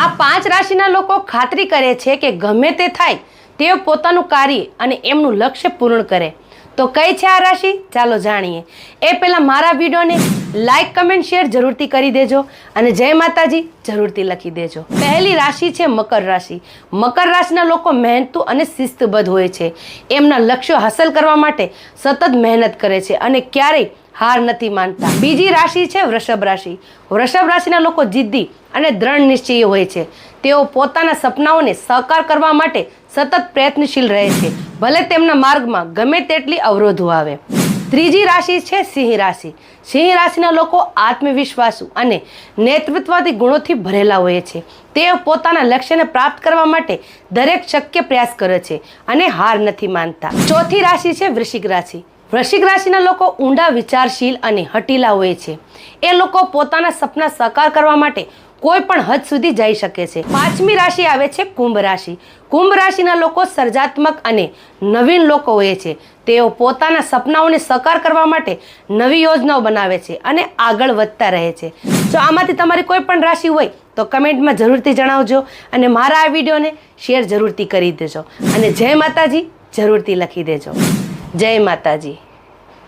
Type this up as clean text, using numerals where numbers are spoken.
આ 5 રાશિના લોકો ખાતરી કરે છે કે ગમે તે થાય તેઓ પોતાનું કાર્ય અને એમનું લક્ષ્ય પૂર્ણ કરે. તો કઈ છે આ રાશિ? ચાલો જાણીએ. એ પહેલાં મારા વિડીયોને લાઈક, કમેન્ટ, શેર જરૂરથી કરી દેજો અને જય માતાજી જરૂરથી લખી દેજો. પહેલી રાશિ છે મકર રાશિ. મકર રાશિના લોકો મહેનતુ અને શિસ્તબદ્ધ હોય છે. એમના લક્ષ્યો હાંસલ કરવા માટે સતત મહેનત કરે છે અને ક્યારેય હાર નથી માનતા. બીજી રાશિ છે વૃષભ રાશિ. વૃષભ રાશિના લોકો જિદ્દી અને દ્રઢ નિશ્ચયી હોય છે. તેઓ પોતાના સપનાઓને સાકાર કરવા માટે સતત પ્રયત્નશીલ રહે છે, ભલે તેમના માર્ગમાં ગમે તેટલી અવરોધો આવે. ત્રીજી રાશિ છે સિંહ રાશિ. સિંહ રાશિના લોકો આત્મવિશ્વાસુ અને નેતૃત્વથી ગુણોથી ભરેલા હોય છે. તેઓ પોતાના લક્ષ્યને પ્રાપ્ત કરવા માટે દરેક શક્ય પ્રયાસ કરે છે અને હાર નથી માનતા. ચોથી રાશિ છે વૃશ્ચિક રાશિ. વૃશ્ચિક રાશિના લોકો ઊંડા વિચારશીલ અને હઠીલા હોય છે. એ લોકો પોતાના સપના સાકાર કરવા માટે કોઈ પણ હદ સુધી જઈ શકે છે. પાંચમી રાશિ આવે છે કુંભ રાશિ. કુંભ રાશિના લોકો સર્જનાત્મક અને નવીન લોકો હોય છે. તેઓ પોતાના સપનાઓને સાકાર કરવા માટે નવી યોજનાઓ બનાવે છે અને આગળ વધતા રહે છે. જો આમાંથી તમારી કોઈ પણ રાશિ હોય તો કમેન્ટમાં જરૂરથી જણાવજો અને મારા આ વિડીયોને શેર જરૂરથી કરી દેજો અને જય માતાજી જરૂરથી લખી દેજો. જય માતાજી.